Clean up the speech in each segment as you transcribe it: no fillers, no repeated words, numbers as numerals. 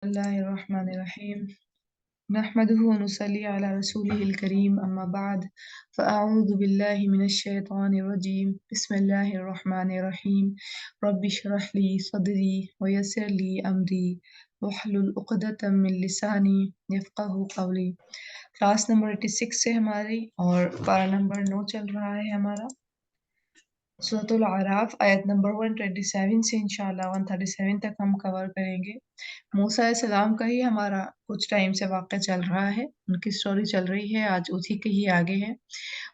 बिस्मिल्लाहिर्रहमानिर्रहीम नहमदुहु व नुसल्ली अला रसूलिहिल करीम अम्मा बाद फ़अऊज़ु बिल्लाहि मिनश शैतानिर रजीम बिस्मिल्लाहिर्रहमानिर्रहीम रब्बि इश्रह ली सदरी व यस्सिर ली अमरी वहलुल उक़दतम मिन लिसानी यफ़क़हू क़ौली। क्लास नंबर 86 से हमारी और पारा नंबर 9 चल रहा है हमारा। सूरतुल आराफ आयत नंबर 127 से इंशाअल्लाह 137 तक हम कवर करेंगे। मूसा अलैहिस्सलाम का ही हमारा कुछ टाइम से वाक़या चल रहा है, उनकी स्टोरी चल रही है, आज उसी के ही आगे है।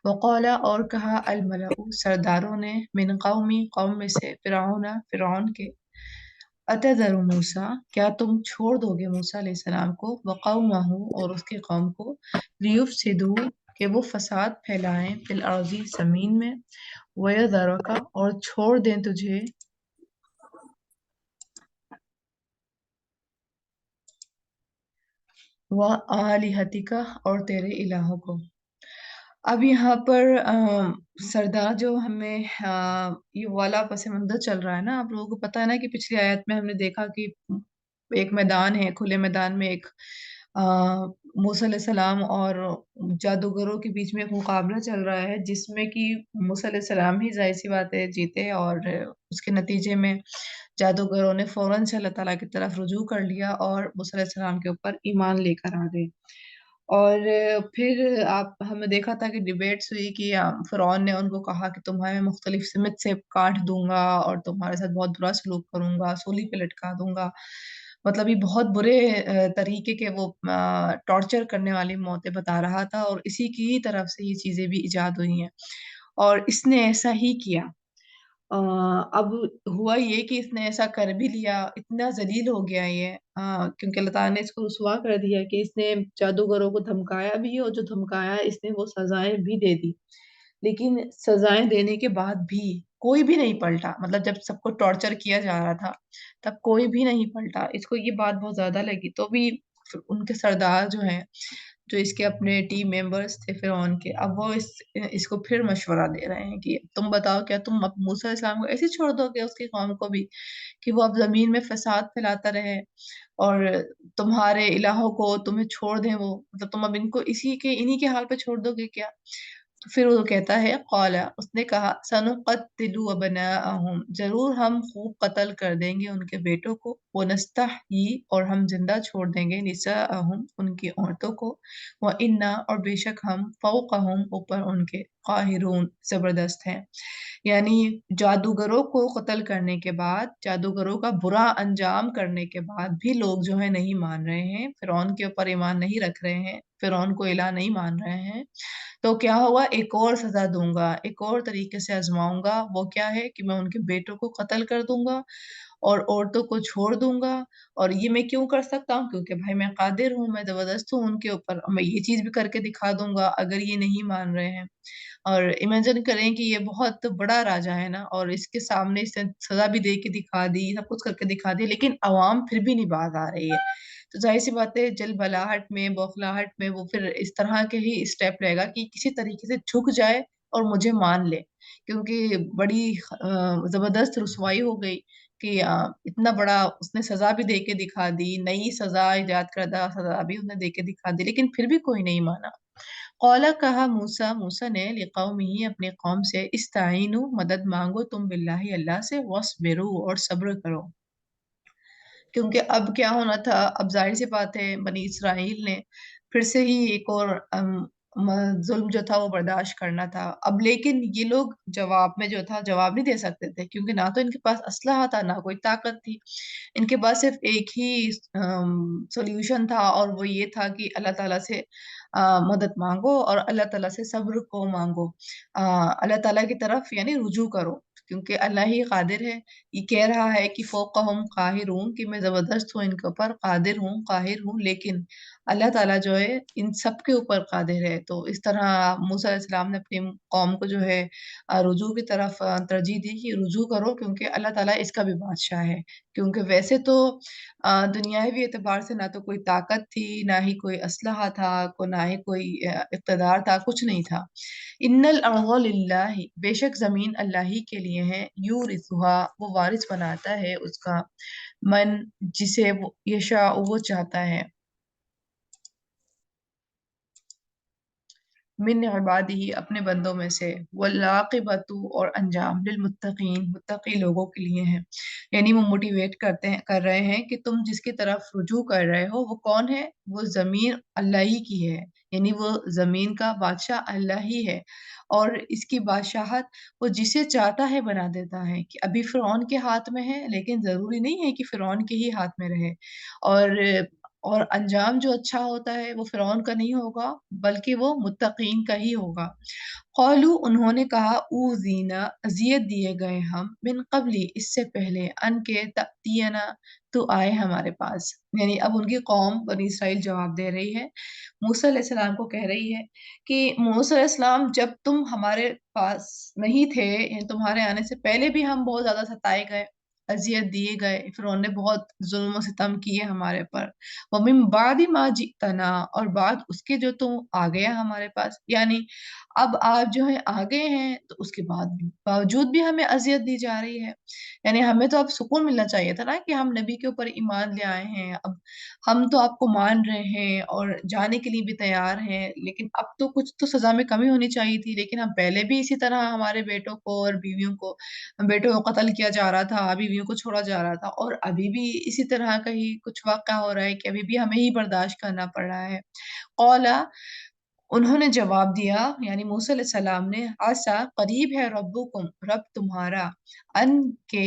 वक़ाला और कहा अल मलउ सरदारों ने मिन कौमी कौम में से फ़िरऔन के अतज़रु मूसा क्या तुम छोड़ दोगे मूसा अलैहिस्सलाम को व कौमहू और उसके कौम को लियुफ़सिदू कि वो फसाद फैलाएं फिल अर्ज़ी ज़मीन में वयज़रका और छोड़ दें तुझे व आलिहतिका और तेरे इलाहों को। अब यहाँ पर सरदार जो हमें ये वाला पस मंज़र चल रहा है ना, आप लोगों को पता है ना कि पिछली आयत में हमने देखा कि एक मैदान है, खुले मैदान में एक अ, मूसा अलैहिस्सलाम और जादूगरों के बीच में एक मुकाबला चल रहा है, जिसमें कि मूसा अलैहिस्सलाम ही ज़ाहिर-सी बात है जीते और उसके नतीजे में जादूगरों ने फ़ौरन से अल्लाह ताला की तरफ रुजू कर लिया और मूसा अलैहिस्सलाम के ऊपर ईमान लेकर आ गए। और फिर आप हमने देखा था कि डिबेट्स हुई कि फ़िरौन ने उनको कहा कि तुम्हें मुख्तलिफ सिमत से काट दूँगा और तुम्हारे साथ बहुत बुरा सलूक करूँगा, सूली पे लटका दूँगा। मतलब ये बहुत बुरे तरीके के वो टॉर्चर करने वाली मौतें बता रहा था और इसी की तरफ से ये चीज़ें भी इजाद हुई हैं और इसने ऐसा ही किया। अ, अब हुआ ये कि इसने ऐसा कर भी लिया, इतना ज़लील हो गया ये क्योंकि अल्लाह ताला ने इसको रुसवा कर दिया कि इसने जादूगरों को धमकाया भी और जो धमकाया इसने वो सज़ाएँ भी दे दी। लेकिन सज़ाएँ देने के बाद भी कोई भी नहीं पलटा, मतलब जब सबको टॉर्चर किया जा रहा था, तब कोई भी नहीं पलटा। इसको ये बात बहुत ज़्यादा लगी, तो भी उनके सरदार जो हैं, जो इसके अपने टीम मेंबर्स थे फ़िरौन के, अब वो इसको फिर मशवरा दे रहे हैं कि तुम बताओ क्या तुम अब मूसा अलैहिस्सलाम को ऐसे ही छोड़ दोगे उसकी कौम को भी, कि वो अब ज़मीन में फ़साद फैलाता रहे और तुम्हारे इलाहों को तुम्हें छोड़ दें वो, मतलब तुम अब इनको इन्हीं के हाल पे छोड़ दोगे क्या? तो फिर वो कहता है क़ाला उसने कहा सनुक़त्तिलु अबनाअहुम ज़रूर हम खूब कत्ल कर देंगे उनके बेटों को व नस्तहयी और हम ज़िंदा छोड़ देंगे निसाअहुम उनकी औरतों को व इन्ना और बेशक हम फ़ौक़हुम ऊपर उनके क़ाहिरून ज़बरदस्त हैं। यानी जादूगरों को कत्ल करने के बाद, जादूगरों का बुरा अंजाम करने के बाद भी लोग जो है नहीं मान रहे हैं, फ़िरौन के ऊपर ईमान नहीं रख रहे हैं, फ़िरौन को इलाह नहीं मान रहे हैं। तो क्या हुआ एक और सज़ा दूँगा, एक और तरीके से आज़माऊँगा, वो क्या है कि मैं उनके बेटों को कत्ल कर दूँगा और औरतों को छोड़ दूँगा और ये मैं क्यों कर सकता हूँ? क्योंकि भाई मैं कादिर हूँ, मैं ज़बरदस्त हूँ उनके ऊपर और मैं ये चीज़ भी करके दिखा दूँगा अगर ये नहीं मान रहे हैं। और इमेजिन करें कि ये बहुत बड़ा राजा है ना और इसके सामने इसने सज़ा भी दे के दिखा दी, सब कुछ करके दिखा दी, लेकिन अवाम फिर भी नहीं बाज़ आ रही है। तो ज़ाहिर-सी बात है जलबलाहट में, बौखलाहट में वो फिर इस तरह के ही स्टेप लेगा कि किसी तरीके से झुक जाए और मुझे मान ले। क्योंकि बड़ी ज़बरदस्त रुसवाई हो गई कि इतना बड़ा उसने सज़ा भी दे के दिखा दी, नई सज़ा इजाद करदा सज़ा भी उसने दे के दिखा दी, लेकिन फिर भी कोई नहीं माना। क़ाला कहा मूसा ने लिक़ौमिही अपनी कौम से इस्ताईनु मदद माँगो तुम बिल्लाहि अल्लाह से वस्बिरु और सब्र करो। क्योंकि अब क्या होना था, अब ज़ाहिर-सी बात है बनी इसराइल ने फिर से ही एक और ज़ुल्म जो था वो बर्दाश्त करना था। अब लेकिन ये लोग जवाब में जो था जवाब नहीं दे सकते थे क्योंकि ना तो इनके पास असलहा था, ना कोई ताकत थी। इनके पास सिर्फ़ एक ही सॉल्यूशन था और वो ये था कि अल्लाह ताला से मदद माँगो और अल्लाह ताला से सब्र को माँगो। अल्लाह ताला की तरफ यानी रुजू करो क्योंकि अल्लाह ही क़ादिर है। ये कह रहा है कि फ़ौक़हुम क़ाहिरून कि मैं ज़बरदस्त हूँ इनके ऊपर, क़ादिर हूँ, क़ाहिर हूँ, लेकिन अल्लाह ताला जो है इन सब के ऊपर क़ादिर है। तो इस तरह मूसा अलैहिस्सलाम ने अपनी कौम को जो है रुजू की तरफ तरजीह दी कि रुजू करो क्योंकि अल्लाह ताला इसका भी बादशाह है। क्योंकि वैसे तो दुनियावी एतबार से ना तो कोई ताकत थी, ना ही कोई असलहा था, ना ही कोई इक़्तिदार था, कुछ नहीं था। इन्नल अर्ज़ लिल्लाहि बेशक ज़मीन अल्लाह ही के लिए लिए हैं, यूरिथुहा वो वारिस बनाता है उसका, मन जिसे वो यशा वो चाहता है, मिन इबादिही अपने बंदों में से, वल्लाक़िबतु और अंजाम लिलमुत्तक़ीन मुत्तक़ी लोगों के लिए है। यानी वो मोटिवेट करते हैं कर रहे हैं कि तुम जिसकी तरफ रुजू कर रहे हो वो कौन है? वो ज़मीन अल्लाह ही की है। यानी वो ज़मीन का बादशाह अल्लाह ही है और इसकी बादशाहत वो जिसे चाहता है बना देता है कि अभी फ़िरौन के हाथ में है लेकिन ज़रूरी नहीं है कि फ़िरौन के ही हाथ में रहे और और अंजाम जो अच्छा होता है वो फ़िरौन का नहीं होगा बल्कि वो मुत्तकीन का ही होगा। क़ालू उन्होंने कहा ऊज़ीना अज़ियत दिए गए हम मिन क़ब्ली इससे पहले अन के तअतियना तो आए हमारे पास। यानी अब उनकी कौम बनी इसराइल जवाब दे रही है। मूसा अलैहिस्सलाम को कह रही है कि मूसा अलैहिस्सलाम जब तुम हमारे पास नहीं थे यानी तुम्हारे आने से पहले भी हम बहुत ज़्यादा सताए गए, अज़ियत दिए गए, फ़िरौन ने बहुत ज़ुल्म और सितम किए हमारे पर। व मिन बादि मा जितना और बाद उसके जो तुम आ गया हमारे पास यानी अब आप जो है आ गए हैं तो उसके बाद भी बावजूद भी हमें अज़ियत दी जा रही है। यानी हमें तो अब सुकून मिलना चाहिए था ना कि हम नबी के ऊपर ईमान ले आए हैं। अब हम तो आपको मान रहे हैं और जाने के लिए भी तैयार हैं, लेकिन अब तो कुछ तो सज़ा में कमी होनी चाहिए थी। लेकिन हम पहले भी इसी तरह हमारे बेटों को और बीवियों को बेटों को कत्ल किया जा रहा था, बीवियों को छोड़ा जा रहा था और अभी भी इसी तरह का ही कुछ वाक़या हो रहा है कि अभी भी हमें ही बर्दाश्त करना पड़ रहा है। क़ौला उन्होंने जवाब दिया यानी मूसा अलैहिस्सलाम ने आसा करीब है रब्बुकुम रब तुम्हारा अन के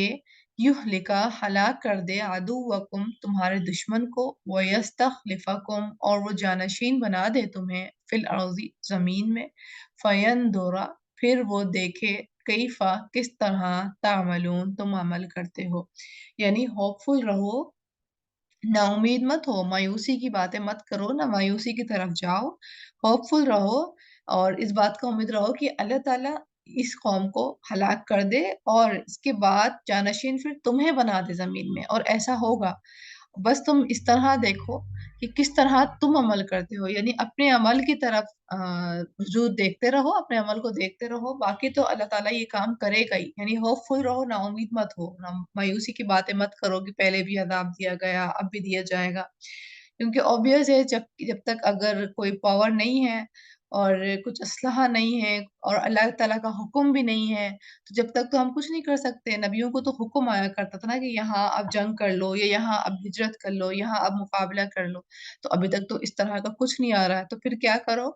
युहलिका हलाक कर दे अदुव्वकुम तुम्हारे दुश्मन को व यस्तखलिफकुम और वो जानशीन बना दे तुम्हें फिल अर्ज़ी ज़मीन में फयंदुरा फिर वो देखे कैफ़ा किस तरह तामलून तुम अमल करते हो। यानी होपफुल रहो नाउम्मीद मत हो, मायूसी की बातें मत करो, ना मायूसी की तरफ जाओ, होपफुल रहो और इस बात का उम्मीद रहो कि अल्लाह ताला इस कौम को हलाक कर दे और इसके बाद जानशीन फिर तुम्हें बना दे ज़मीन में और ऐसा होगा। बस तुम इस तरह देखो कि किस तरह तुम अमल करते हो, यानी अपने अमल की तरफ जो देखते रहो, अपने अमल को देखते रहो, बाकी तो अल्लाह ताला ये काम करेगा ही। यानी होपफुल रहो, नाउम्मीद मत हो, ना मायूसी की बातें मत करो कि पहले भी अज़ाब दिया गया, अब भी दिया जाएगा। क्योंकि ऑब्वियस है जब तक अगर कोई पावर नहीं है और कुछ असलहा नहीं है और अल्लाह ताला का हुक्म भी नहीं है, तो जब तक तो हम कुछ नहीं कर सकते। नबियों को तो हुक्म आया करता था ना कि यहाँ अब जंग कर लो या यहाँ अब हिजरत कर लो, यहाँ अब मुकाबला कर लो। तो अभी तक तो इस तरह का कुछ नहीं आ रहा है, तो फिर क्या करो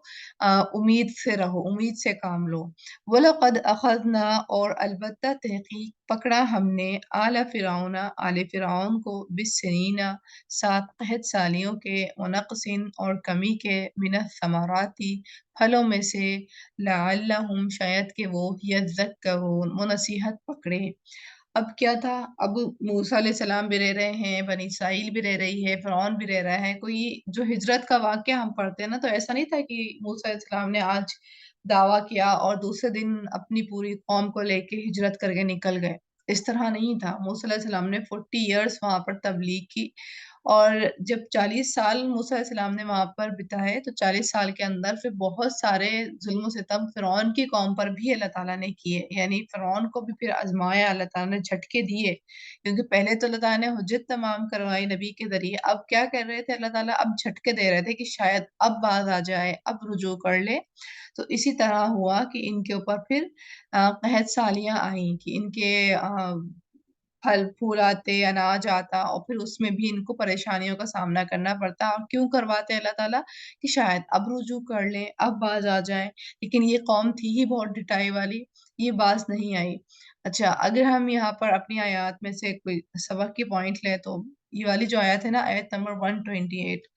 उम्मीद से रहो, उम्मीद से काम लो। वलक़द अख़ज़ना और अलबत्ता तहक़ीक़ पकड़ा हमने आले फ़िरऔन को बिस्सिनीना 7 कहत सालियों के व नक़्सिन और कमी के मिनस समराती फलों में से लअल्लहुम शायद कि वो यज़्ज़क्करून वो नसीहत पकड़े। अब क्या था, अब मूसा अलैहिस्सलाम भी रह रहे हैं, बनी इसराइल भी रह रही है, फ़िरौन भी रह रहा है। कोई जो हिजरत का वाक़या हम पढ़ते हैं ना, तो ऐसा नहीं था कि मूसा अलैहिस्सलाम ने आज दावा किया और दूसरे दिन अपनी पूरी कौम को लेके हिजरत करके निकल गए। इस तरह नहीं था। मूसा अलैहिस्सलाम ने 40 इयर्स वहाँ पर तबलीग की और जब 40 साल मूसा अलैहिस्सलाम ने वहाँ पर बिताए, तो 40 साल के अंदर फिर बहुत सारे ज़ुल्म-ओ-सितम फ़िरौन की कौम पर भी अल्लाह ताला ने किए। यानी फ़िरौन को भी फिर आज़माया अल्लाह ताला ने, झटके दिए। क्योंकि पहले तो अल्लाह ताला ने हुज्जत तमाम करवाई नबी के ज़रिए। अब क्या कर रहे थे अल्लाह ताला, अब झटके दे रहे थे कि शायद अब बाज़ आ जाए, अब रुजू कर ले। तो इसी तरह हुआ कि इनके ऊपर फिर कहत सालियाँ आईं कि इनके फल-फूल आते, अनाज आता और फिर उसमें भी इनको परेशानियों का सामना करना पड़ता और क्यों करवाते अल्लाह ताला कि शायद अब रुजू कर लें, अब बाज़ आ जाएँ। लेकिन ये कौम थी ही बहुत ढिठाई वाली, ये बाज़ नहीं आई। अच्छा, अगर हम यहाँ पर अपनी आयत में से कोई सबक की पॉइंट लें तो ये वाली जो आयत है ना, आयत नंबर 128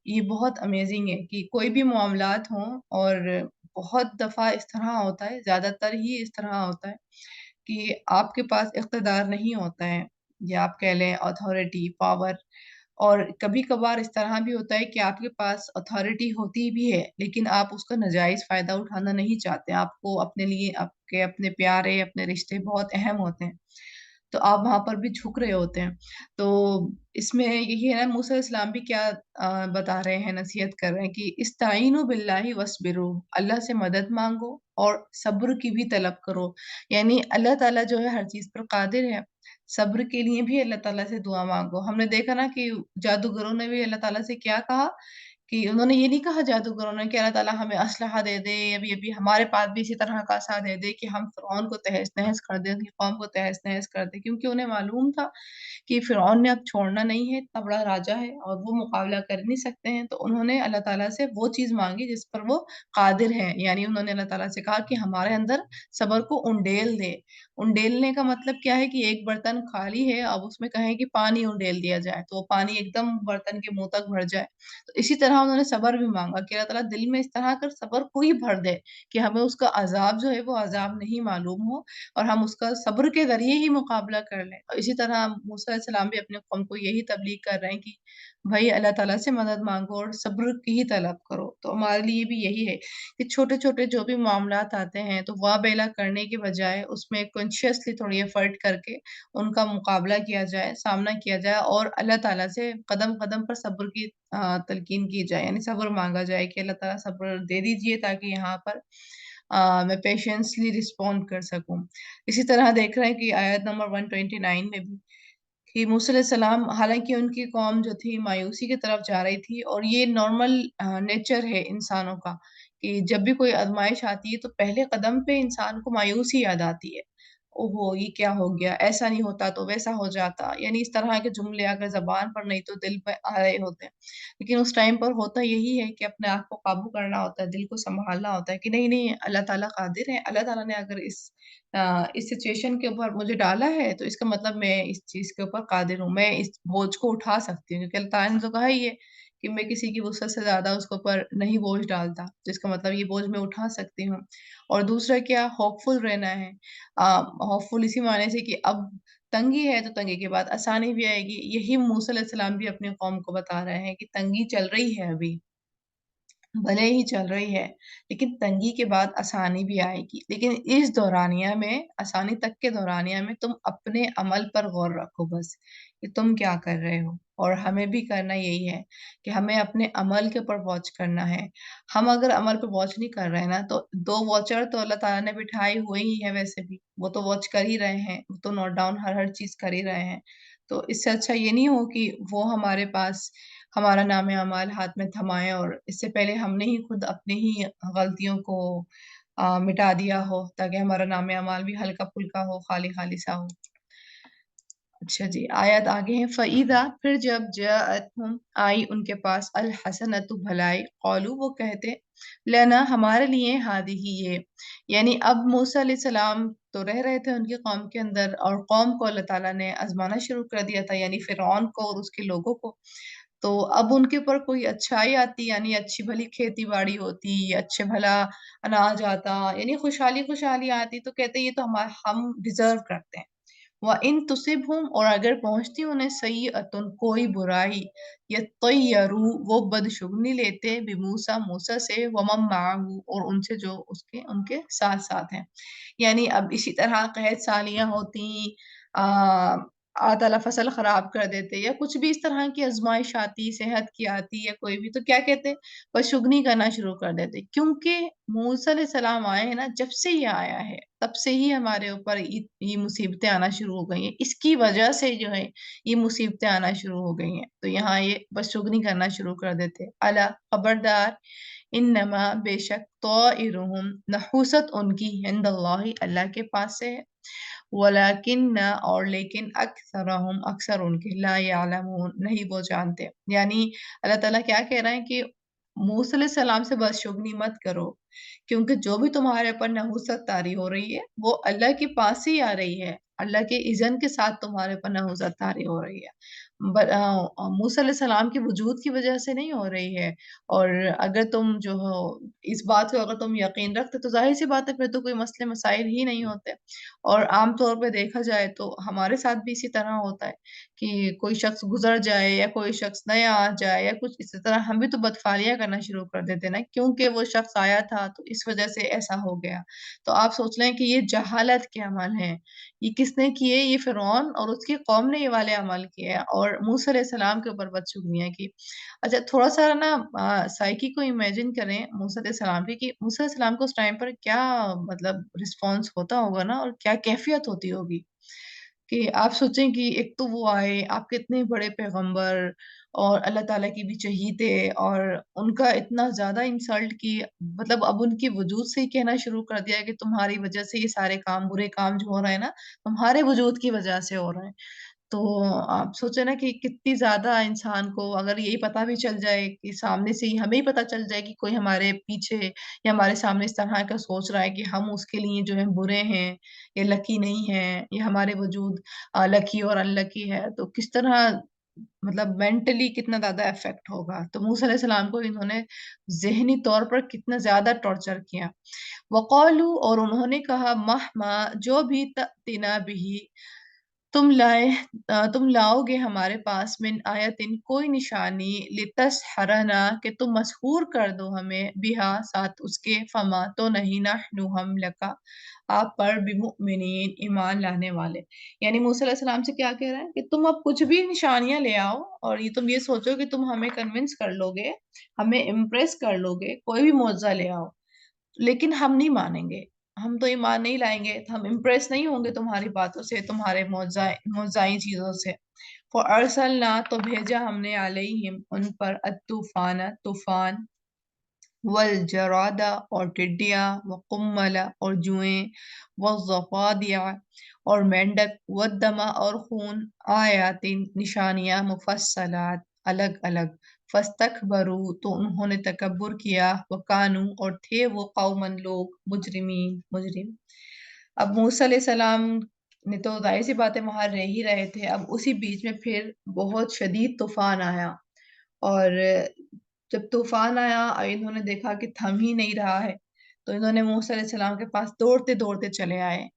ये बहुत अमेज़िंग है कि कोई भी मामलात हों और बहुत दफ़ा इस तरह होता है, ज़्यादातर ही इस तरह होता है कि आपके पास इक़्तिदार नहीं होता है या आप कह लें अथॉरिटी, पावर और कभी-कभार इस तरह भी होता है कि आपके पास अथॉरिटी होती भी है, लेकिन आप उसका नाजायज़ फ़ायदा उठाना नहीं चाहते। आपको अपने लिए आपके अपने प्यारे, अपने रिश्ते बहुत अहम होते हैं। तो आप वहाँ पर भी झुक रहे होते हैं। तो इसमें यही है ना, मूसा अलैहिस्सलाम भी क्या बता रहे हैं, नसीहत कर रहे हैं कि इस्ताईनु बिल्लाहि वस्बिरु, अल्लाह से मदद माँगो और सब्र की भी तलब करो। यानी अल्लाह ताला जो है हर चीज़ पर कादिर है। सब्र के लिए भी अल्लाह ताला से दुआ माँगो। हमने देखा ना कि जादूगरों ने भी अल्लाह ताला से क्या कहा कि उन्होंने ये नहीं कहा जादूगरों ने कि अल्लाह ताला हमें असलहा दे दे, अभी-अभी हमारे पास भी इसी तरह का असलहा दे दे कि हम फ़िरौन को तहस-नहस कर दें, उनकी कौम को तहस-नहस कर दें। क्योंकि उन्हें मालूम था कि फ़िरौन ने अब छोड़ना नहीं है, इतना बड़ा राजा है और वो मुकाबला कर नहीं सकते हैं। तो उन्होंने अल्लाह ताला से वो चीज़ माँगी जिस पर वो कादिर हैं। यानी उन्होंने अल्लाह ताला से कहा कि हमारे अंदर सब्र को उंडेल दे। उंडेलने का मतलब क्या है कि एक बर्तन खाली है, अब उसमें कहें कि पानी उंडेल दिया जाए, तो वो पानी एकदम बर्तन के मुँह तक भर जाए। तो इसी तरह उन्होंने सब्र भी माँगा कि अल्लाह ताला दिल में इस तरह कर सब्र को ही भर दे कि हमें उसका अज़ाब जो है वो अज़ाब नहीं मालूम हो और हम उसका सब्र के ज़रिए ही मुकाबला कर लें। और इसी तरह मूसा अलैहिस्सलाम भी अपने कौम को यही तबलीग कर रहे हैं कि भई अल्लाह ताला से मदद माँगो और सब्र की ही तलब करो। तो हमारे लिए भी यही है कि छोटे-छोटे जो भी मामलात आते हैं, तो वाह-बेला करने की बजाय उसमें कॉन्शियसली थोड़ी एफ़र्ट करके उनका मुकाबला किया जाए, सामना किया जाए और अल्लाह ताला से कदम-कदम पर सब्र की तलकीन की जाए, यानी सब्र माँगा जाए कि अल्लाह ताला सब्र दे दीजिए ताकि यहाँ पर मैं पेशेंसली रिस्पॉन्ड कर सकूँ। इसी तरह देख रहे हैं कि आयत नंबर 129 में भी कि मूसा अलैहिस्सलाम, हालाँकि उनकी कौम जो थी मायूसी की तरफ जा रही थी और ये नॉर्मल नेचर है इंसानों का कि जब भी कोई आज़माइश आती है तो पहले कदम पे इंसान को मायूसी याद आती है। ओहो! ये क्या हो गया? ऐसा नहीं होता तो वैसा हो जाता। यानी इस तरह के जुमले अगर ज़बान पर नहीं तो दिल पे आ रहे होते हैं। लेकिन उस टाइम पर होता यही है कि अपने आप को काबू करना होता है, दिल को सँभालना होता है कि नहीं, नहीं, अल्लाह ताला क़ादिर है। अल्लाह ताला ने अगर इस सिचुएशन के ऊपर मुझे डाला है, तो इसका मतलब मैं इस चीज़ के ऊपर कादिर हूँ, मैं इस बोझ को उठा सकती हूँ क्योंकि अल्लाह ताला ने तो कहा ही है कि मैं किसी की वुसअत से ज़्यादा उसके ऊपर नहीं बोझ डालता, तो इसका मतलब ये बोझ मैं उठा सकती हूँ। और दूसरा क्या, होपफुल रहना है। अ, होपफुल इसी मायने से कि अब तंगी है, तो तंगी के बाद आसानी भी आएगी। यही मूसा अलैहि सलाम भी अपनी कौम को बता रहे हैं कि तंगी चल रही है अभी। भले ही चल रही है, लेकिन तंगी के बाद आसानी भी आएगी। लेकिन इस दौरानिया में, आसानी तक के दौरानिया में तुम अपने अमल पर गौर रखो बस, कि तुम क्या कर रहे हो। और हमें भी करना यही है कि हमें अपने अमल के ऊपर वॉच करना है। हम अगर अमल पे वॉच नहीं कर रहे हैं ना, तो 2 वॉचर तो अल्लाह ताला ने बिठाए हुए ही हैं वैसे भी। वो तो वॉच कर ही रहे हैं, वो तो नोट डाउन हर-हर चीज़ कर ही रहे हैं। तो इससे अच्छा ये नहीं हो कि वो हमारे पास हमारा नाम-ए-अमाल हाथ में थमाएँ और इससे पहले हमने ही खुद अपनी ही गलतियों को मिटा दिया हो, ताकि हमारा नाम-ए-अमाल भी हल्का-फुल्का हो, खाली-खाली सा हो। अच्छा जी, आयत आगे है, फ़इज़ा, फिर जब जाअतहुम, आई उनके पास, अल हसनतु, भलाई, क़ालू, वो कहते, लना, हमारे लिए, हादिही, ये। यानी अब मूसा अलैहिस्सलाम तो रह रहे थे उनकी कौम के अंदर और कौम को अल्लाह ताला ने आज़माना शुरू कर दिया था, यानी फ़िरऔन को और उसके लोगों को। तो अब उनके ऊपर कोई अच्छाई आती, यानी अच्छी भली खेती-बाड़ी होती, अच्छे भला अनाज आता, यानी खुशहाली-खुशहाली आती, तो कहते ये तो हम डिज़र्व करते हैं। व इन तुसिबहुम, और अगर पहुँचती उन्हें सय्यअतुन, कोई बुराई, यत्तय्यरू, वो बदशुगनी लेते, बिमूसा, मूसा से, वमन मअहू, और उनसे जो उसके उनके साथ-साथ हैं। यानी अब इसी तरह क़हत सालियाँ होती, अ, ताला फसल ख़राब कर देते या कुछ भी इस तरह की आज़माइश आती, सेहत की आती या कोई भी, तो क्या कहते? बदशुगनी करना शुरू कर देते। क्योंकि मूसा अलैहिस्सलाम आए हैं ना, जब से ये आया है, तब से ही हमारे ऊपर ये मुसीबतें आना शुरू हो गई हैं। इसकी वजह से जो है, ये मुसीबतें आना शुरू हो गई हैं। तो यहाँ ये बदशुगनी करना शुरू कर देते। अला, खबरदार, इन्नमा, बेशक, तौइरुहुम, नहूसत उनकी, इंदल्लाहि, अल्लाह के पास से है। वलाकिन्न, और लेकिन, अक्सरहुम, अक्सर उनके, ला यअलमून, नहीं वो जानते। यानी अल्लाह ताला क्या कह रहे हैं कि मूसा अलैहि सलाम से बदशुगनी मत करो, क्योंकि जो भी तुम्हारे ऊपर नहुसत तारी हो रही है, वो अल्लाह के पास ही आ रही है। अल्लाह के इज़्न के साथ तुम्हारे ऊपर नहुसत तारी हो रही है। मूसा अलैहिस्सलाम के वजूद की वजह से नहीं हो रही है। और अगर तुम जो हो इस बात को अगर तुम यकीन रखते तो ज़ाहिर-सी बात है फिर तो कोई मसले मसाइल ही नहीं होते। और आम तौर पे देखा जाए तो हमारे साथ भी इसी तरह होता है कि कोई शख्स गुज़र जाए या कोई शख्स नया आ जाए या कुछ इसी तरह हम भी तो बदफ़ालियाँ करना शुरू कर देते हैं ना, क्योंकि वो शख्स आया था तो इस वजह से ऐसा हो गया। तो आप सोच लें कि ये जहालत के अमल हैं। ये किसने किए? ये फ़िरौन और उसकी कौम ने ये वाले अमल किए हैं और मूसा अलैहिस्सलाम के ऊपर बदशुगरियाँ की। अच्छा थोड़ा-सा ना साइकी को इमेजिन करें मूसा अलैहिस्सलाम की कि मूसा अलैहिस्सलाम को उस टाइम पर क्या मतलब रिस्पॉन्स होता होगा ना और क्या कैफ़ियत होती होगी। कि आप सोचें कि एक तो वो आए, आपके इतने बड़े पैगंबर और अल्लाह ताला के भी चहीते और उनका इतना ज़्यादा इंसल्ट कि मतलब अब उनके वजूद से ही कहना शुरू कर दिया है कि तुम्हारी वज़ह से ये सारे काम, बुरे काम जो हो रहे हैं ना, तुम्हारे वजूद की वज़ह से हो रहे हैं। तो आप सोचे ना कि कितनी ज़्यादा इंसान को अगर यही पता भी चल जाए कि सामने से ही हमें ही पता चल जाए कि कोई हमारे पीछे या हमारे सामने इस तरह का सोच रहा है कि हम उसके लिए जो है बुरे हैं, या लकी नहीं हैं, या हमारे वजूद लकी और अनलकी है, तो किस तरह मतलब मेंटली कितना ज़्यादा इफ़ेक्ट होगा। तो मूसा अलैहि सलाम को इन्होंने ज़हनी तौर पर कितना ज़्यादा टॉर्चर किया। वक़ालू और उन्होंने कहा महमा जो भी तअतिना बिही तुम लाओगे हमारे पास मिन आयतिन कोई निशानी लितस्हरना कि तुम मसहूर कर दो हमें बिहा साथ उसके फमा तो नहीं नहनु हम लका आप पर बिमुमिनीन ईमान लाने वाले। यानी मूसा अलैहि सलाम से क्या कह रहे हैं कि तुम अब कुछ भी निशानियां ले आओ और ये तुम ये सोचो कि तुम हमें कन्विंस कर लोगे, हमें इम्प्रेस कर लोगे, कोई भी मौजज़ा ले आओ। लेकिन हम नहीं मानेंगे, हम तो ईमान नहीं लाएँगे, हम इम्प्रेस नहीं होंगे तुम्हारी बातों से, तुम्हारे मौज़ाई चीज़ों से। फ़अरसलना तो भेजा हमने अलैहिम उन पर अत-तूफ़ाना तूफ़ान वल जरादा और टिड्डियाँ व कुम्मला और जुएँ वज़्ज़फ़ादिअ और मेंढक वद्दमा और खून आयातिन निशानियाँ मुफ़स्सलात अलग-अलग फ़स्तकबरू तो उन्होंने तकब्बुर किया वकानू और थे वो कौमन लोग मुजरिमीन मुजरिम। अब मूसा अलैहिस्सलाम ने तो ज़ाहिर-सी बात है वहाँ रह ही रहे थे। अब उसी बीच में फिर बहुत शदीद तूफ़ान आया और जब तूफ़ान आया इन्होंने देखा कि थम ही नहीं रहा है, तो इन्होंने मूसा अलैहिस्सलाम के पास दौड़ते-दौड़ते चले आए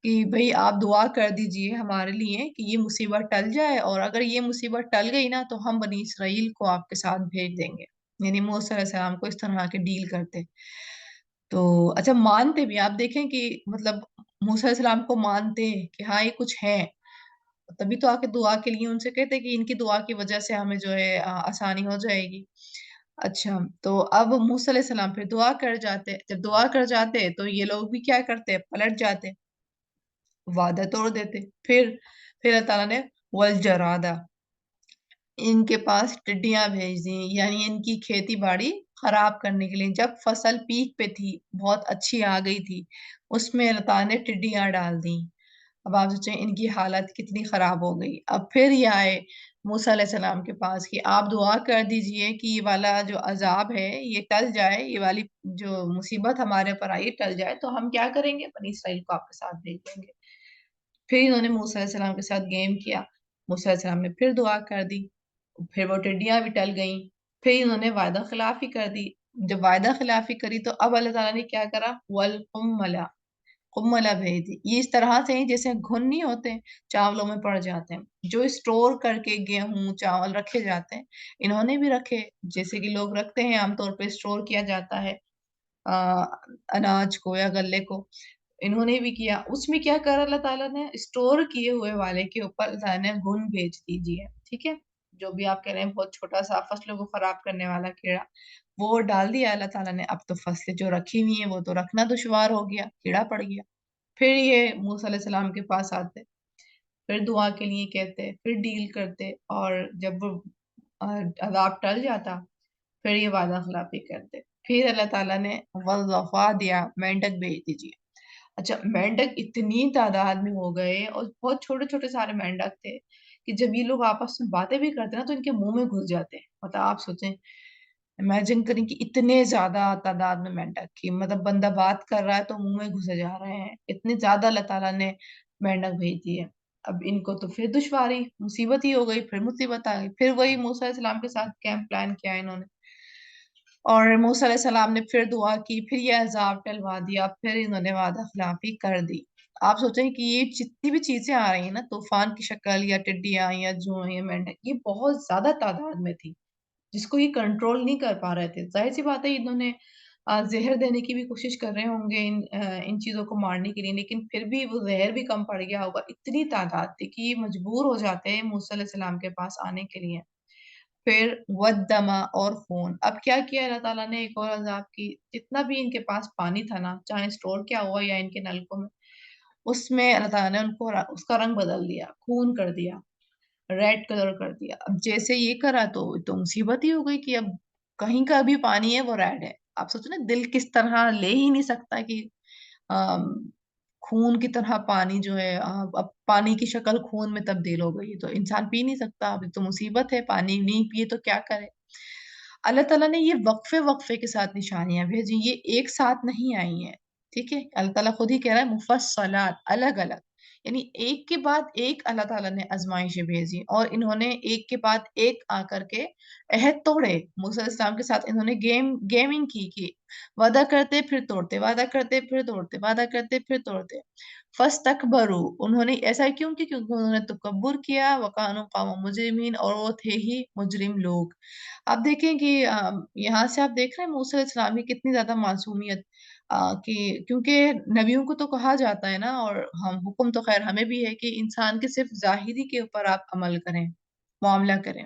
कि भई आप दुआ कर दीजिए हमारे लिए कि ये मुसीबत टल जाए और अगर ये मुसीबत टल गई ना तो हम बनी इसराइल को आपके साथ भेज देंगे। यानी मूसा अलैहिस्सलाम को इस तरह के डील करते। तो अच्छा मानते भी आप देखें कि मतलब मूसा अलैहिस्सलाम को मानते कि हाँ, ये कुछ है। तभी तो आके दुआ के लिए उनसे कहते कि इनकी दुआ की वज़ह से हमें जो है आसानी हो जाएगी। अच्छा, तो अब मूसा अलैहिस्सलाम फिर दुआ कर जाते। जब दुआ कर जाते तो ये लोग भी क्या करते, पलट जाते, वादा तोड़ देते। फिर अल्लाह ताला ने वल जरादा इनके पास टिड्डियाँ भेज दी, यानी इनकी खेती-बाड़ी खराब करने के लिए। जब फसल पीक पे थी, बहुत अच्छी आ गई थी, उसमें अल्लाह ताला ने टिड्डियाँ डाल दी। अब आप सोचें इनकी हालत कितनी खराब हो गई। अब फिर ये आए मूसा अलैहिस्सलाम के पास कि आप दुआ कर दीजिए कि ये वाला जो अज़ाब है ये टल जाए, ये वाली जो मुसीबत हमारे ऊपर आई है टल जाए, तो हम क्या करेंगे? बनी इसराइल को आपके साथ भेज देंगे। फिर इन्होंने मूसा अलैहिस्सलाम के साथ गेम किया। मूसा अलैहिस्सलाम ने फिर दुआ कर दी। फिर वो टिड्डियाँ भी टल गईं। फिर इन्होंने वादा खिलाफ़ी कर दी। जब वादा खिलाफ़ी करी तो अब अल्लाह ताला ने क्या करा? वल कुम्मला कुम्मला भेज दी। ये इस तरह से हैं जैसे घुन नहीं होते, चावलों में पड़ जाते हैं। जो स्टोर करके गेहूँ, चावल रखे जाते हैं, इन्होंने भी रखे। जैसे कि लोग रखते हैं आम तौर पे स्टोर किया जाता है अ, अनाज को या गल्ले को। इन्होंने भी किया। उसमें क्या करा अल्लाह ताला ने स्टोर किए हुए वाले के ऊपर अल्लाह ताला ने घुन भेज दीजिए, ठीक है? जो भी आप कह रहे हैं बहुत छोटा-सा फसलों को खराब करने वाला कीड़ा, वो डाल दिया अल्लाह ताला ने। अब तो फसलें जो रखी हुई हैं वो तो रखना दुश्वार हो गया, कीड़ा पड़ गया। फिर ये मूसा अलैहि सलाम के पास आते, फिर दुआ के लिए कहते, फिर डील करते और जब अ, अज़ाब टल जाता, फिर ये वादा खिलाफ़ी करते। फिर अल्लाह ताला ने वज़फ़ा दिया, मेंढक भेज दीजिए। अच्छा, मेंढक इतनी तादाद में हो गए और बहुत छोटे-छोटे सारे मेंढक थे, कि जब ये लोग आपस में बातें भी करते हैं ना, तो इनके मुँह में घुस जाते हैं। मतलब आप सोचें, इमेजिन करें कि इतने ज़्यादा तादाद में मेंढक कि मतलब बंदा बात कर रहा है तो मुँह में घुसे जा रहे हैं। इतने ज़्यादा अल्लाह ताला ने मेंढक भेज दिए। अब इनको तो फिर दुश्वारी, मुसीबत ही हो गई, फिर मुसीबत आ गई। फिर वही मूसा अलैहिस्सलाम के साथ कैंप प्लान किया इन्होंने, और मूसा अलैहिस्सलाम ने फिर दुआ की, फिर ये अज़ाब टलवा दिया, फिर इन्होंने वादा खिलाफी कर दी। आप सोचें कि ये जितनी भी चीज़ें आ रही हैं ना, तूफ़ान की शक्ल या टिड्डियाँ या जुएँ या मेंढक, ये बहुत ज़्यादा तादाद में थी, जिसको ये कंट्रोल नहीं कर पा रहे थे। ज़ाहिर-सी बात है इन्होंने ज़हर देने की भी कोशिश कर रहे होंगे इन चीज़ों को मारने के लिए, लेकिन फिर भी वो ज़हर भी कम पड़ गया होगा। इतनी तादाद थी कि ये मजबूर हो जाते हैं मूसा अलैहि सलाम के पास आने के लिए। फिर वद्दमा और खून। अब क्या किया अल्लाह ताला ने एक और अज़ाब की, जितना भी इनके पास पानी था ना, चाहे स्टोर किया हुआ या इनके नलकों में, उसमें अल्लाह ताला ने उनको उसका रंग बदल दिया, खून कर दिया। रेड कलर कर दिया। अब जैसे ये करा तो मुसीबत ही हो गई कि अब कहीं का भी पानी है वो रेड है। आप सोचो ना, दिल किस तरह ले ही नहीं सकता कि अम, खून की तरह पानी जो है अब पानी की शक्ल खून में तब्दील हो गई, तो इंसान पी नहीं सकता। अभी तो मुसीबत है, पानी नहीं पिए तो क्या करे? अल्लाह ताला ने ये वक़्फ़े-वक़्फ़े के साथ निशानियाँ भेजी, ये एक साथ नहीं आई हैं, ठीक है? अल्लाह ताला खुद ही कह रहा है मुफ़स्सलात, अलग-अलग, यानी एक के बाद एक अल्लाह ताला ने आज़माइशें भेजी और इन्होंने एक के बाद एक आकर के अहद तोड़े। मूसा अलैहिस्सलाम के साथ इन्होंने गेमिंग की कि वादा करते फिर तोड़ते, वादा करते फिर तोड़ते, वादा करते फिर तोड़ते। फस्तकबरू, उन्होंने ऐसा क्यों किया? क्योंकि उन्होंने तकब्बुर किया, वकानु कौमन मुजरिमीन, और वो थे ही मुजरिम लोग। आप देखें कि यहाँ से आप देख रहे हैं मूसा अलैहिस्सलाम की कितनी ज़्यादा मासूमियत, कि क्योंकि नबियों को तो कहा जाता है ना, और हम हुक्म तो ख़ैर हमें भी है कि इंसान के सिर्फ़ ज़ाहिरी के ऊपर आप अमल करें, मुआमला करें।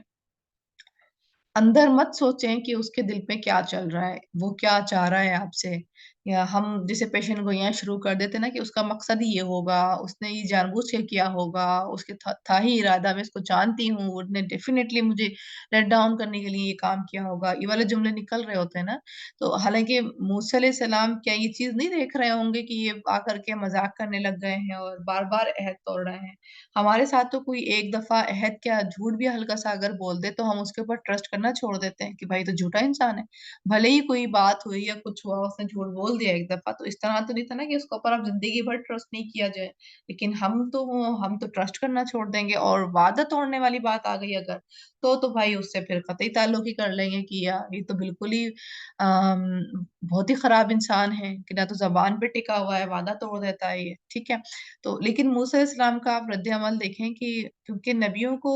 अंदर मत सोचें कि उसके दिल में क्या चल रहा है, वो क्या चाह रहा है आपसे, या हम जैसे पेशेंट गोइयाँ शुरू कर देते हैं ना कि उसका मकसद ही ये होगा, उसने ये जानबूझ के किया होगा, उसके था ही इरादा, मैं इसको जानती हूँ, उसने डेफ़िनिटली मुझे लेट डाउन करने के लिए ये काम किया होगा। ये वाले जुमले निकल रहे होते हैं ना, तो हालाँकि मूसा अलैहि सलाम क्या ये चीज़ नहीं देख रहे होंगे कि ये आकर के मज़ाक करने लग गए हैं और बार-बार अहद तोड़ रहे हैं। हमारे साथ तो कोई एक दफ़ा अहद क्या, झूठ भी हल्का-सा अगर बोल दे तो हम उसके ऊपर ट्रस्ट करना छोड़ देते हैं कि भाई तो झूठा इंसान है। भले ही कोई बात हुई या कुछ हुआ, उसने झूठ बोल दिया एक दफ़ा, तो इस तरह तो नहीं था ना कि उसके ऊपर अब ज़िंदगी भर ट्रस्ट नहीं किया जाए। लेकिन हम तो ट्रस्ट करना छोड़ देंगे, और वादा तोड़ने वाली बात आ गई अगर, तो भाई उससे फिर कतई ताल्लुक ही कर लेंगे कि यार ये तो बिल्कुल ही बहुत ही खराब इंसान है कि ना तो ज़बान पे टिका हुआ है, वादा तोड़ देता है ये, ठीक है? तो लेकिन मूसा इस्लाम का आप रद्द-ए-अमल देखें कि क्योंकि नबियों को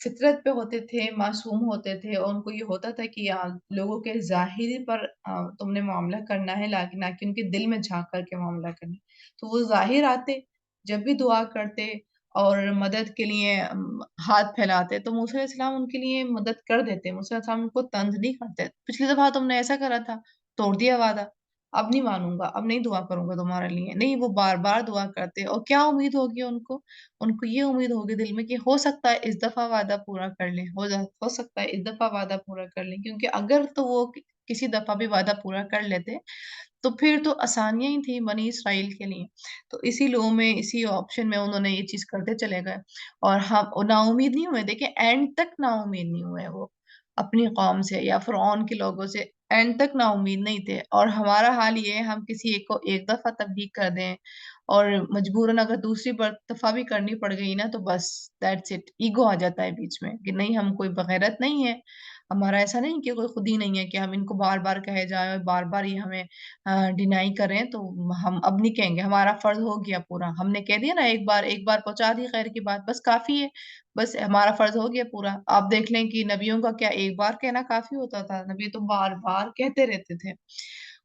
फितरत पे होते थे, मासूम होते थे, और उनको ये होता था कि लोगों के ज़ाहिरी पर तुमने मामला करना है, ना कि उनके दिल में झाँक कर के मामला करना है। तो वो ज़ाहिर आते, जब भी दुआ करते और मदद के लिए हाथ फैलाते, तो मूसा अलैहिस्सलाम उनके लिए मदद कर देते। मूसा अलैहिस्सलाम उनको तंज़ नहीं करते। पिछली दफ़ा तुमने ऐसा करा था, तोड़ दिया वादा, अब नहीं मानूँगा, अब नहीं दुआ करूँगा तुम्हारे लिए। नहीं, वो बार-बार दुआ करते, और क्या उम्मीद होगी उनको? उनको ये उम्मीद होगी दिल में कि हो सकता है इस दफ़ा वादा पूरा कर लें, हो सकता है इस दफ़ा वादा पूरा कर लें, क्योंकि अगर तो वो किसी दफ़ा भी वादा पूरा कर लेते, तो फिर तो आसानियाँ ही थी बनी इसराइल के लिए। तो इसी लो में, इसी ऑप्शन में उन्होंने ये चीज़ करते चले गए, और हम नाउम्मीद नहीं हुए। देखिए एंड तक नाउम्मीद नहीं हुए वो, अपनी कौम से या फ़िरऔन के लोगों से एंड तक नाउम्मीद नहीं थे। और हमारा हाल ये है, हम किसी एक को एक दफ़ा तब्लीग कर दें और मजबूरन अगर दूसरी दफ़ा भी करनी पड़ गई ना, तो बस दैट्स इट, ईगो आ जाता है बीच में कि नहीं, हम कोई बग़ैरत नहीं है। हमारा ऐसा नहीं कि कोई खुद ही नहीं है कि हम इनको बार-बार कहे जाएँ और बार-बार ये हमें डिनाई करें, तो हम अब नहीं कहेंगे, हमारा फ़र्ज़ हो गया पूरा। हमने कह दिया ना, एक बार पहुँचा दी खैर की बात, बस काफ़ी है, बस हमारा फ़र्ज़ हो गया पूरा। आप देख लें कि नबियों का क्या एक बार कहना काफ़ी होता था, नबी तो बार-बार कहते रहते थे।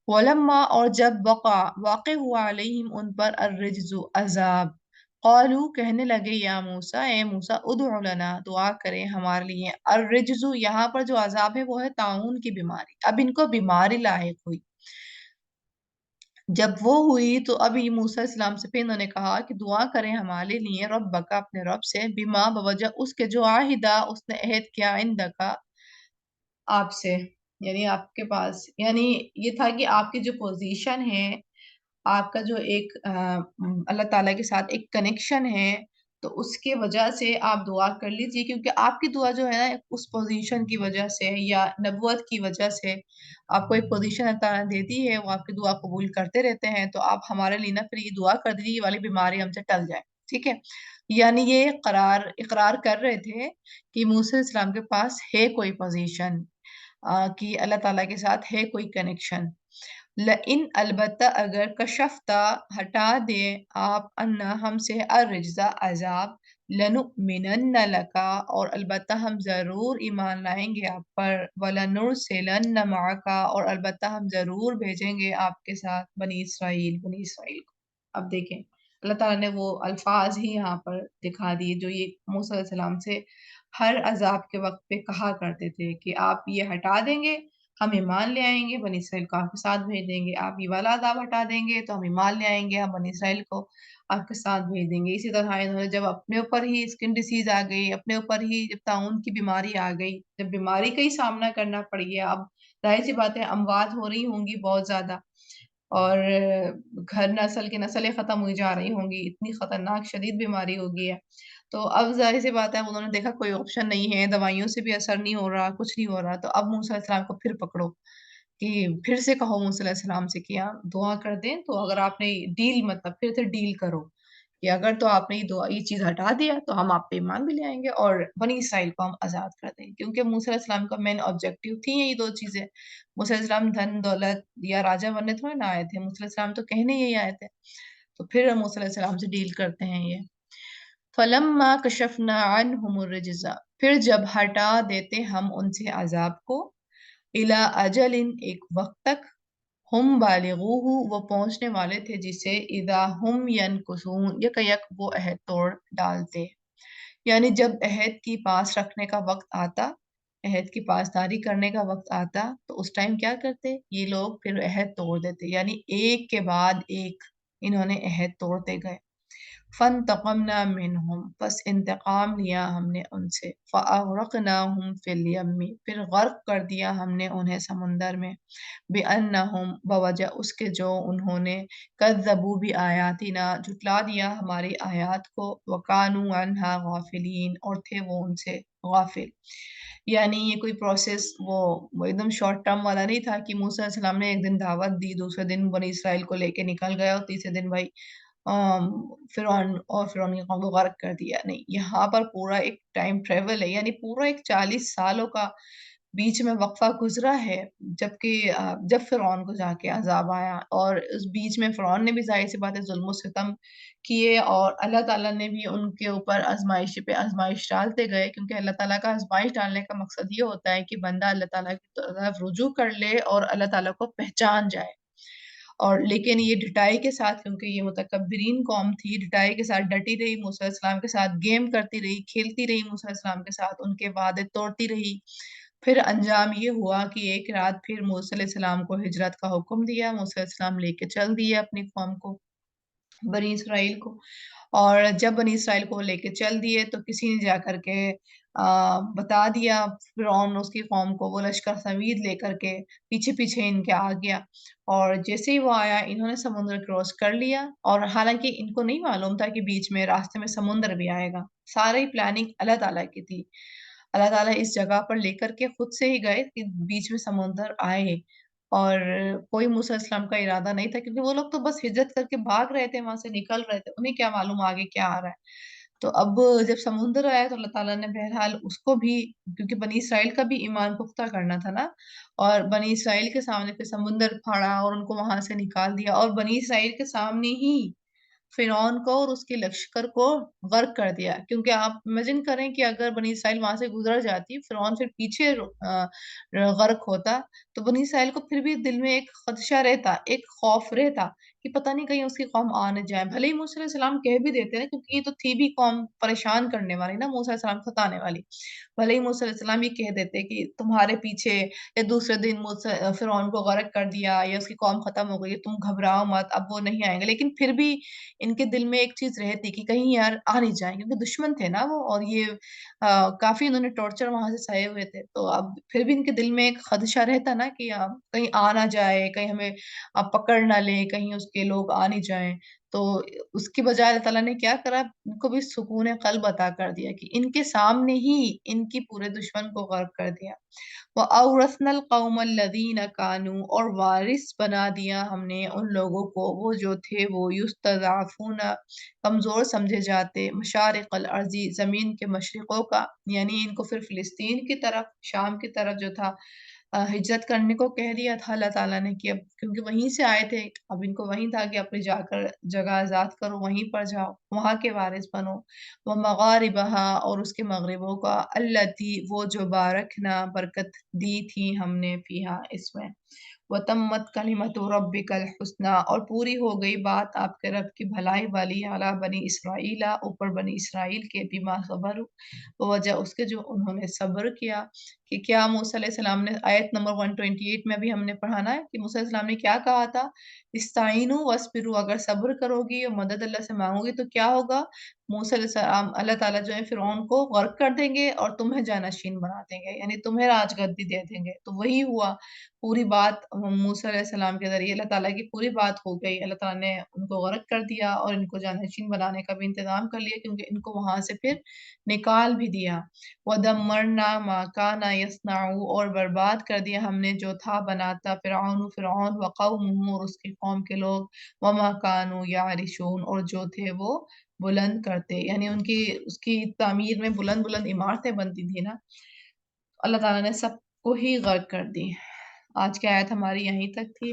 वलम्मा, और जब वाक़िअ हुआ अलैहिम उन पर अर्रिज्ज़ु अज़ाब, क़ालू कहने लगे, या मूसा, ए मूसा, उद्उ लना, दुआ करें हमारे लिए। अर्रिज्ज़ु यहाँ पर जो अज़ाब है वो है ताउन की बीमारी। अब इनको बीमारी लाहिक हुई। जब वो हुई तो अब ये मूसा इस्लाम से फिर इन्होंने कहा कि दुआ करें हमारे लिए रब्बका, अपने रब से, बिमा, बवजह उसके, जो आहिदा उसने अहद किया, इंदका आपसे, यानी आपके पास, यानी ये था कि आपकी जो पोजीशन है, आपका जो एक अल्लाह ताला के साथ एक कनेक्शन है, तो उसके वजह से आप दुआ कर लीजिए, क्योंकि आपकी दुआ जो है ना, उस पोजीशन की वजह से या नबुवत की वजह से आपको एक पोजीशन अल्लाह ताला देती है, वो आपकी दुआ कबूल करते रहते हैं, तो आप हमारे लिए ना फिर ये दुआ कर दीजिए, ये वाली बीमारी हमसे टल जाए, ٹھیک ہے؟ یعنی یہ اقرار کر رہے تھے کہ موسیٰ علیہ السلام کے پاس ہے کوئی پوزیشن، کہ اللہ تعالیٰ کے ساتھ ہے کوئی کنیکشن۔ لئن البتہ اگر کشفتا ہٹا دے آپ انا ہم سے الرجزا عذاب، لنؤمنن لکا اور البتہ ہم ضرور ایمان لائیں گے آپ پر، ولنرسلن معکا اور البتہ ہم ضرور بھیجیں گے آپ کے ساتھ بنی اسرائیل کو۔ اب دیکھیں اللہ تعالیٰ نے وہ الفاظ ہی یہاں پر دکھا دیے جو یہ موسیٰ علیہ السلام سے ہر عذاب کے وقت پہ کہا کرتے تھے کہ آپ یہ ہٹا دیں گے ہم ایمان لے آئیں گے، بنی اسرائیل کو آپ کے ساتھ بھیج دیں گے، آپ یہ والا عذاب ہٹا دیں گے تو ہم ایمان لے آئیں گے، ہم بنی اسرائیل کو آپ کے ساتھ بھیج دیں گے۔ اسی طرح انہوں نے جب اپنے اوپر ہی اسکن ڈیزیز آ گئی، اپنے اوپر ہی جب طاعون کی بیماری آ گئی، جب بیماری کا ہی سامنا کرنا پڑ گیا، اب ظاہر سی بات ہے اموات ہو رہی ہوں گی بہت زیادہ، اور گھر نسل کی نسلیں ختم ہوئی جا رہی ہوں گی، اتنی خطرناک شدید بیماری ہو گئی ہے۔ تو اب ظاہر سی بات ہے انہوں نے دیکھا کوئی آپشن نہیں ہے، دوائیوں سے بھی اثر نہیں ہو رہا، کچھ نہیں ہو رہا، تو اب موسیٰ علیہ السلام کو پھر پکڑو کہ پھر سے کہو موسیٰ علیہ السلام سے کہ آپ دعا کر دیں، تو اگر آپ نے ڈیل مطلب پھر سے ڈیل کرو کہ اگر تو آپ نے یہ چیز ہٹا دیا تو ہم آپ پہ ایمان بھی لے آئیں گے اور بنی اسرائیل کو ہم آزاد کر دیں گے، کیونکہ موسیٰ علیہ السلام کا مین آبجیکٹیو تھی یہ دو چیزیں۔ موسیٰ علیہ السلام دھن دولت یا راجہ بننے تھوڑے نہ آئے تھے، موسیٰ علیہ السلام تو کہنے یہی آئے تھے، تو پھر موسیٰ علیہ السلام سے ڈیل کرتے ہیں یہ۔ فَلَمَّا كَشَفْنَا عَنْهُمُ الرِّجْزَ پھر جب ہٹا دیتے ہم ان سے عذاب کو، إِلَىٰ أَجَلٍ ایک وقت تک، ہم بالغوہ وہ پہنچنے والے تھے جسے اذا ہم ینکثون یک یک وہ عہد توڑ ڈالتے، یعنی جب عہد کی پاس رکھنے کا وقت آتا، عہد کی پاسداری کرنے کا وقت آتا تو اس ٹائم کیا کرتے یہ لوگ پھر عہد توڑ دیتے، یعنی ایک کے بعد ایک انہوں نے عہد توڑتے گئے۔ فانتقمنا منہم پس انتقام لیا ہم نے ان سے، فاغرقناہم فی الیم پھر غرق کر دیا ہم نے انہیں سمندر میں، بِأَنَّهُمْ بوجہ اس کے جو انہوں نے کذبوا بآیاتنا جھٹلا دیا ہماری آیات کو، وَكَانُوا عَنْهَا غافلین اور تھے وہ ان سے غافل۔ یعنی یہ کوئی پروسیس وہ ایک دم شارٹ ٹرم والا نہیں تھا کہ موسیٰ علیہ السلام نے ایک دن دعوت دی، دوسرے دن بنی اسرائیل کو لے کے نکل گیا اور تیسرے دن بھائی فرعون کی قوم کو غرق کر دیا، نہیں یہاں پر پورا ایک ٹائم ٹریول ہے، یعنی پورا ایک 40 سالوں کا بیچ میں وقفہ گزرا ہے، جبکہ جب فرعون کو جا کے عذاب آیا اور اس بیچ میں فرعون نے بھی ظاہر سی بات ہے ظلم و ستم کیے اور اللہ تعالیٰ نے بھی ان کے اوپر آزمائش پہ آزمائش ڈالتے گئے، کیونکہ اللہ تعالیٰ کا آزمائش ڈالنے کا مقصد یہ ہوتا ہے کہ بندہ اللہ تعالیٰ کی طرف رجوع کر لے اور اللہ تعالیٰ کو پہچان جائے، اور لیکن یہ ڈٹائی کے ساتھ کیونکہ یہ متکبرین قوم تھی، ڈٹائی کے ساتھ ڈٹی رہی، موسیٰ علیہ السلام کے ساتھ گیم کرتی رہی، کھیلتی رہی موسیٰ علیہ السلام کے ساتھ، ان کے وعدے توڑتی رہی، پھر انجام یہ ہوا کہ ایک رات پھر موسیٰ علیہ السلام کو ہجرت کا حکم دیا، موسیٰ علیہ السلام لے کے چل دیے اپنی قوم کو، بنی اسرائیل کو، اور جب بنی اسرائیل کو لے کے چل دیے تو کسی نے جا کر کے بتا دیا فرعون اس کی قوم کو، وہ لشکر سمید لے کر کے پیچھے پیچھے ان کے آ گیا، اور جیسے ہی وہ آیا انہوں نے سمندر کراس کر لیا، اور حالانکہ ان کو نہیں معلوم تھا کہ بیچ میں راستے میں سمندر بھی آئے گا، ساری پلاننگ اللہ تعالیٰ کی تھی، اللہ تعالیٰ اس جگہ پر لے کر کے خود سے ہی گئے کہ بیچ میں سمندر آئے، اور کوئی موسیٰ علیہ السلام کا ارادہ نہیں تھا کیونکہ وہ لوگ تو بس ہجرت کر کے بھاگ رہے تھے، وہاں سے نکل رہے تھے، انہیں کیا معلوم آگے کیا آ رہا ہے۔ تو اب جب سمندر آیا تو اللہ تعالیٰ نے بہرحال اس کو بھی، کیونکہ بنی اسرائیل کا بھی ایمان پختہ کرنا تھا نا، اور بنی اسرائیل کے سامنے پھر سمندر پھاڑا اور ان کو وہاں سے نکال دیا، اور بنی اسرائیل کے سامنے ہی فرعون کو اور اس کے لشکر کو غرق کر دیا، کیونکہ آپ امیجن کریں کہ اگر بنی اسرائیل وہاں سے گزر جاتی، فرعون پھر پیچھے غرق ہوتا، تو بنی اسرائیل کو پھر بھی دل میں ایک خدشہ رہتا، ایک خوف رہتا کہ پتہ نہیں کہیں اس کی قوم آ نہ جائے، بھلے ہی موسیٰ علیہ السلام کہہ بھی دیتے ہیں کیونکہ یہ تو تھی بھی قوم پریشان کرنے والی نا، موسیٰ علیہ السلام ستانے والی، بھلے ہی موسیٰ علیہ السلام یہ کہہ دیتے کہ تمہارے پیچھے یا دوسرے دن فرعون کو غرق کر دیا یا اس کی قوم ختم ہو گئی، تم گھبراؤ مت اب وہ نہیں آئیں گے، لیکن پھر بھی ان کے دل میں ایک چیز رہتی کہ کہیں یار آ نہیں جائیں، کیونکہ دشمن تھے نا وہ، اور یہ کافی انہوں نے ٹارچر وہاں سے سہے ہوئے تھے، تو اب پھر بھی ان کے دل میں ایک خدشہ رہتا نا کہ کہیں آ نہ جائے، کہیں ہمیں پکڑ نہ لیں، کہیں اس کے لوگ آ نہیں جائیں، تو اس کی بجائے اللہ تعالیٰ نے کیا کرا، ان کو بھی سکون قلب عطا کر دیا کہ ان کے سامنے ہی ان کی پورے دشمن کو غرق کر دیا۔ وَأَوْرَثْنَا الْقَوْمَ الَّذِينَ كَانُوا، اور وارث بنا دیا ہم نے ان لوگوں کو وہ جو تھے وہ یستضعفون کمزور سمجھے جاتے، مشارق الارض زمین کے مشرقوں کا، یعنی ان کو پھر فلسطین کی طرف، شام کی طرف جو تھا ہجرت کرنے کو کہہ دیا تھا اللہ تعالیٰ نے کہ اب کیونکہ وہیں سے آئے تھے، اب ان کو وہیں تھا کہ اپنی جا کر جگہ آزاد کرو، وہیں پر جاؤ، وہاں کے وارث بنو۔ وہ مغاربہا، اور اس کے مغربوں کا، التی وہ جو بارکنا برکت دی تھی ہم نے فیہا اس میں، وتمت کلمت ربک الحسنی، اور پوری ہو گئی بات آپ کے رب کی بھلائی والی، علی بنی اسرائیل اوپر بنی اسرائیل کے، بما صبر، وجہ اس کے جو انہوں نے صبر کیا۔ کہ کیا موسیٰ علیہ السلام نے آیت نمبر 128 میں بھی ہم نے پڑھانا ہے کہ موسیٰ علیہ السلام نے کیا کہا تھا، استعینوا واصبروا، اگر صبر کرو گی اور مدد اللہ سے مانگو گی تو کیا ہوگا، موسیٰ علیہ السلام اللہ تعالیٰ جو ہے فرعون کو غرق کر دیں گے اور تمہیں جانشین بنا دیں گے، یعنی تمہیں راج گدی دے دیں گے۔ تو وہی ہوا، پوری بات موسیٰ علیہ السلام کے ذریعے اللہ تعالیٰ کی پوری بات ہو گئی، اللہ تعالیٰ نے ان کو غرق کر دیا اور ان کو جانشین بنانے کا بھی انتظام کر لیا، کیونکہ ان کو وہاں سے پھر نکال بھی دیا۔ وَدَمَّرْنَا مَا كَانَ يَصْنَعُ، اور برباد کر دیا ہم نے جو تھا بناتا فرعون وقومہ، اور اس کی قوم کے لوگ، وَمَا كَانُوا يَعْرِشُونَ، اور جو تھے وہ بلند کرتے، یعنی ان کی اس کی تعمیر میں بلند بلند عمارتیں بنتی تھی نا، اللہ تعالیٰ نے سب کو ہی غرق کر دی۔ آج کی آیت ہماری یہیں تک تھی۔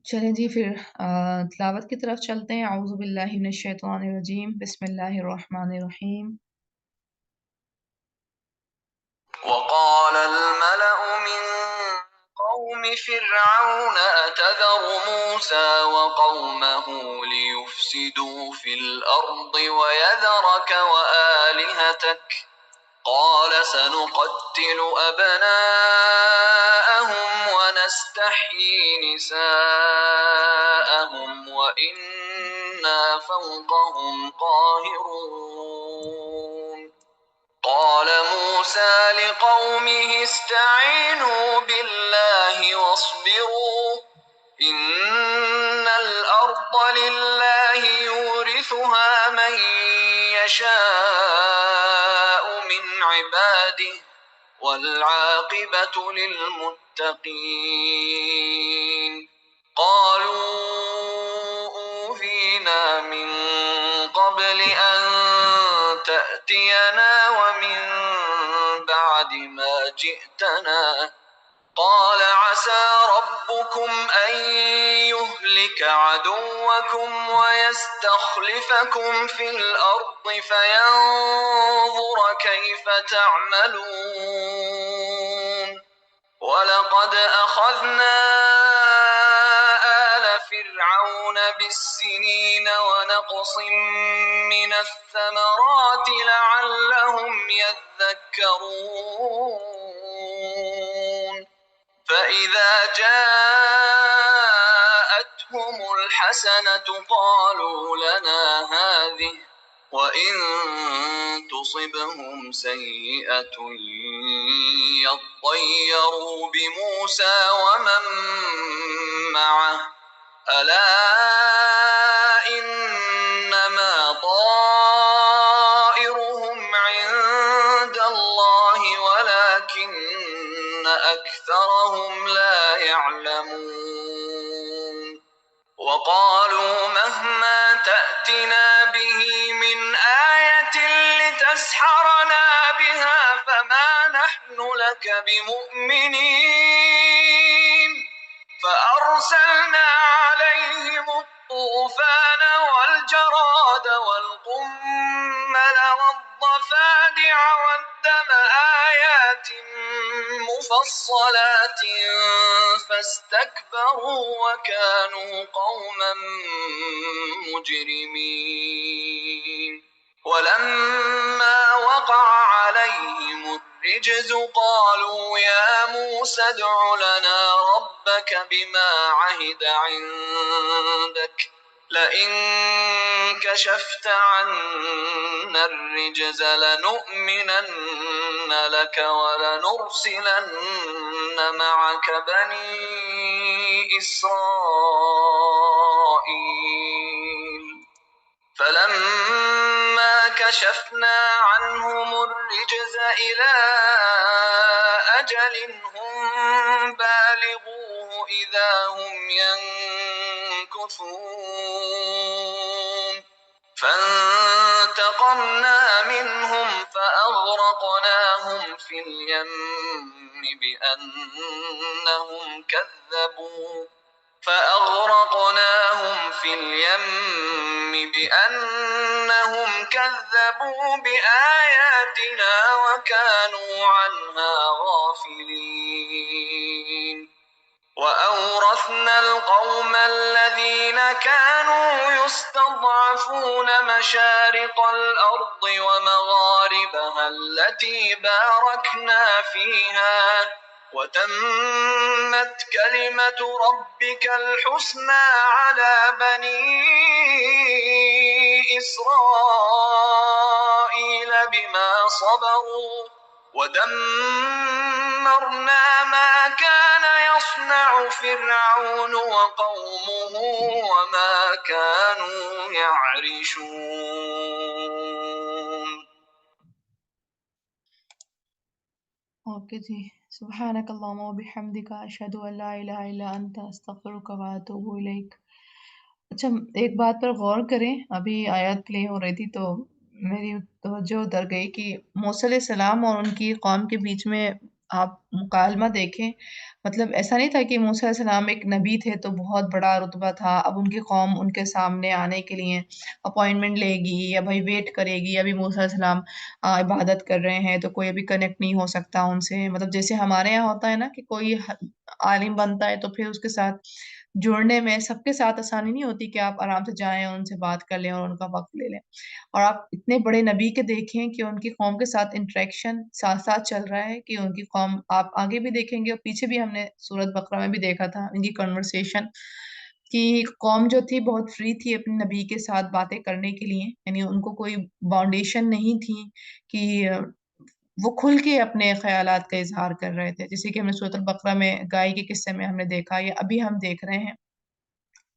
چلیں جی پھر تلاوت کی طرف چلتے ہیں۔ اعوذ باللہ من الشیطان الرجیم، بسم اللہ الرحمن الرحیم۔ وقال الملأ من قوم فرعون أتذر موسى وقومه ليفسدوا في الأرض ويذرك وآلهتك قال سنقتل أبناءهم ونستحيي نساءهم وإنا فوقهم قاهرون قال موسى لقومه استعينوا بالله واصبروا إن الأرض لله يورثها من يشاء من عباده والعاقبة للمتقين قالوا أوذينا من قبل أن تأتينا ومن بعد ما جئتنا قال عسى ربكم أن يهلك عدوكم ويستخلفكم في الأرض فينظر كيف تعملون ولقد أخذنا آل فرعون بالسنين ونقص من الثمرات لعلهم يذكرون فإذا جاءتهم الحسنة قالوا لنا هذه وإن تصبهم سيئة يطيروا بموسى ومن معه ألا إنما طائرهم عند الله ولكن أكثرهم لا يعلمون وقالوا مهما تأتنا به من آية لتسحرنا بها فما نحن لك بمؤمنين فأرسلنا عليهم الطوفان والجراد والقمل والضفادع والدم آيات مفصلات فاستكبروا وكانوا قوما مجرمين ولما وقع عليهم الرجز قالوا يا موسى ادع لنا ربك بما عهد عندك لئن كشفت عنا الرجز لنؤمنن لك ولنرسلن معك بني إسرائيل فلما كشفنا عنهم الرجز إلى أجل هم بالغوه إذا هم ينكثون فانتقمنا منهم فأغرقناهم في اليم بأنهم كذبوا بآياتنا وكانوا عنها غافلين وأورثنا القوم الذين كانوا يستضعفون مشارق الأرض ومغاربها التي باركنا فيها وتمت كلمة ربك الحسنى على بني إسرائيل بما صبروا ودمرنا ما كان يصنع فرعون وقومه وما كانوا يعرشون. اوکے جی. سبحانک اللہم و بحمدک اشہد ان لا الہ الا انت استغفرک و اتوب الیک. اچھا، ایک بات پر غور کریں. ابھی آیات پلے ہو رہی تھی تو میری توجہ ادھر گئی کہ موسیٰ علیہ السلام اور ان کی قوم کے بیچ میں آپ مکالمہ دیکھیں. مطلب ایسا نہیں تھا کہ موسیٰ علیہ السلام ایک نبی تھے تو بہت بڑا رتبہ تھا، اب ان کی قوم ان کے سامنے آنے کے لیے اپوائنٹمنٹ لے گی یا بھائی ویٹ کرے گی. ابھی موسیٰ علیہ السلام عبادت کر رہے ہیں تو کوئی ابھی کنیکٹ نہیں ہو سکتا ان سے. مطلب جیسے ہمارے یہاں ہوتا ہے نا کہ کوئی عالم بنتا ہے تو پھر اس کے ساتھ جڑنے میں سب کے ساتھ آسانی نہیں ہوتی کہ آپ آرام سے جائیں ان سے بات کر لیں اور ان کا وقت لے لیں. اور آپ اتنے بڑے نبی کے دیکھیں کہ ان کی قوم کے ساتھ انٹریکشن ساتھ ساتھ چل رہا ہے کہ ان کی قوم، آپ آگے بھی دیکھیں گے اور پیچھے بھی ہم نے سورۃ بقرہ میں بھی دیکھا تھا ان کی کنورسیشن کہ قوم جو تھی بہت فری تھی اپنے نبی کے ساتھ باتیں کرنے کے لیے. یعنی ان کو کوئی باؤنڈیشن نہیں تھی کہ وہ کھل کے اپنے خیالات کا اظہار کر رہے تھے. جیسے کہ ہم نے سورۃ البقرہ میں گائے کے قصے میں ہم نے دیکھا، یا ابھی ہم دیکھ رہے ہیں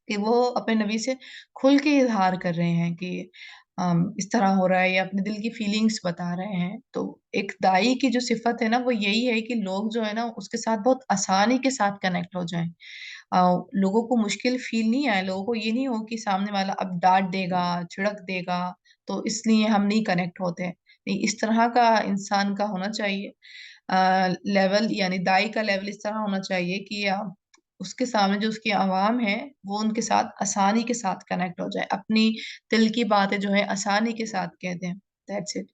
کہ وہ اپنے نبی سے کھل کے اظہار کر رہے ہیں کہ اس طرح ہو رہا ہے، یا اپنے دل کی فیلنگز بتا رہے ہیں. تو ایک دائی کی جو صفت ہے نا وہ یہی ہے کہ لوگ جو ہے نا اس کے ساتھ بہت آسانی کے ساتھ کنیکٹ ہو جائیں. لوگوں کو مشکل فیل نہیں آئے، لوگوں کو یہ نہیں ہو کہ سامنے والا اب ڈانٹ دے گا، چھڑک دے گا تو اس لیے ہم نہیں کنیکٹ ہوتے. نہیں، اس طرح کا انسان کا ہونا چاہیے لیول، یعنی دائی کا لیول اس طرح ہونا چاہیے کہ اس کے سامنے جو اس کی عوام ہے وہ ان کے ساتھ آسانی کے ساتھ کنیکٹ ہو جائے، اپنی دل کی باتیں جو ہے آسانی کے ساتھ کہہ دیں. That's it.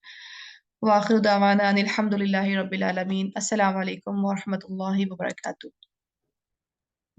وآخر دعوانا ان الحمد للہ رب العالمین. السلام علیکم ورحمۃ اللہ وبرکاتہ.